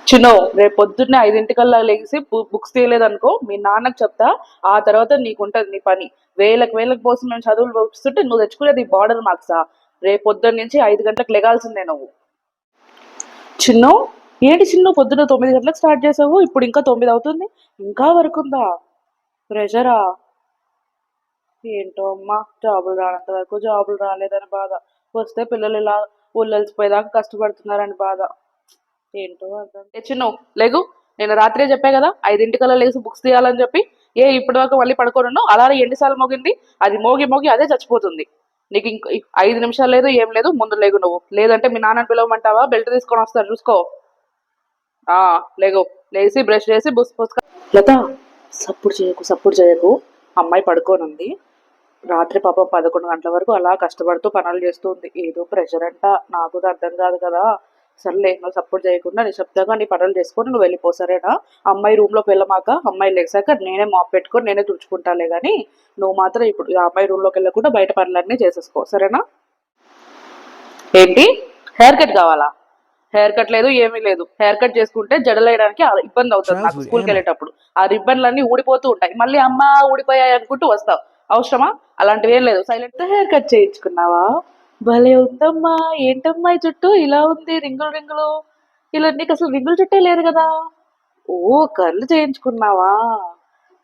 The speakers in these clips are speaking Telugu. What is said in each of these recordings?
చిన్నో రేపు పొద్దున్నే 5 లేచి బుక్స్ తీయలేదనుకో మీ నాన్నకు చెప్తా. ఆ తర్వాత నీకుంటది నీ పని. వేలకు పోసి మేము చదువులు పంపిస్తుంటే నువ్వు తెచ్చుకునేది బార్డర్ మార్క్సా? రేపు పొద్దున్న నుంచి 5 గంటలకు లెగాల్సిందే నువ్వు. చిన్ను, ఏంటి చిన్ను పొద్దున్న 9 గంటలకు స్టార్ట్ చేసావు, ఇప్పుడు ఇంకా 9 అవుతుంది, ఇంకా వరకు ఉందా? ప్రెషరా? ఏంటో అమ్మా, జాబులు రానంత వరకు జాబులు రాలేదని బాధ, వస్తే పిల్లలు ఇలా ఊళ్ళలిసిపోయేదాకా కష్టపడుతున్నారని బాధ. ఏంటో అర్థం చిన్ను, లేగు. నేను రాత్రే చెప్పా కదా 5 లేసి బుక్స్ తీయాలని చెప్పి. ఇప్పటి వరకు మళ్ళీ పడుకోనున్నావు? అలాగే ఎన్నిసార్లు మోగింది? అది మోగి మోగి అదే చచ్చిపోతుంది. నీకు ఇంక 5 నిమిషాలు లేదు, ఏం లేదు. ముందు లేగు నువ్వు, లేదంటే మీ నాన్నని పిలవమంటావా? బెల్ట్ తీసుకొని వస్తారు చూసుకో. ఆ, లేగు. లేచి బ్రష్ చేసి బుస్ పుసుక. లత, సప్పుడు చేయకు. అమ్మాయి పడుకోనుంది. రాత్రి పాపం 11 గంటల వరకు అలా కష్టపడుతూ పనులు చేస్తుంది. ఏదో ప్రెషర్ అంట, నాకు కూడా అర్థం కాదు కదా. సర్లే, నువ్వు సపోర్ట్ చేయకుండా నిశ్శబ్దంగా నీ పనులు చేసుకొని నువ్వు వెళ్ళిపో, సరేనా? అమ్మాయి రూమ్లోకి వెళ్ళమాక. అమ్మాయి లేచాక నేనే మాప్ పెట్టుకొని నేనే తుడుచుకుంటాలే కానీ నువ్వు మాత్రం ఇప్పుడు ఆ అమ్మాయి రూమ్లోకి వెళ్ళకుండా బయట పనులన్నీ చేసేసుకో, సరేనా? ఏంటి, హెయిర్ కట్ కావాలా? హెయిర్ కట్ లేదు, ఏమీ లేదు. హెయిర్ కట్ చేసుకుంటే జడలేయడానికి ఇబ్బంది అవుతుంది నాకు Childhood స్కూల్కి Ammo. వెళ్ళేటప్పుడు. ఆ రిబ్బన్లన్నీ ఊడిపోతూ ఉంటాయి, మళ్ళీ అమ్మ ఊడిపోయాయి అనుకుంటూ వస్తావు. అవసరమా? అలాంటివి ఏం లేదు. సైలెంట్ హెయిర్ కట్ చేయించుకున్నావా? భలే ఉందమ్మా. ఏంటమ్మా ఈ జుట్టు ఇలా ఉంది, రింగులు రింగులు. ఇలా నీకు అసలు రింగుల జుట్టే లేదు కదా. ఓ, కర్లు చేయించుకున్నావా?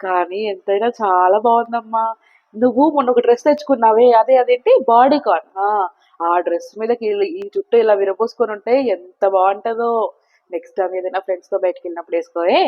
కానీ ఎంతైనా చాలా బాగుందమ్మా. నువ్వు మొన్న ఒక డ్రెస్ తెచ్చుకున్నావే, అదేంటి, బాడీ కాన్. ఆ డ్రెస్ మీదకి ఈ జుట్టు ఇలా విరబోసుకొని ఉంటే ఎంత బాగుంటుందో. నెక్స్ట్ టైం ఏదైనా ఫ్రెండ్స్ తో బయటకు వెళ్ళినప్పుడు వేసుకోవే.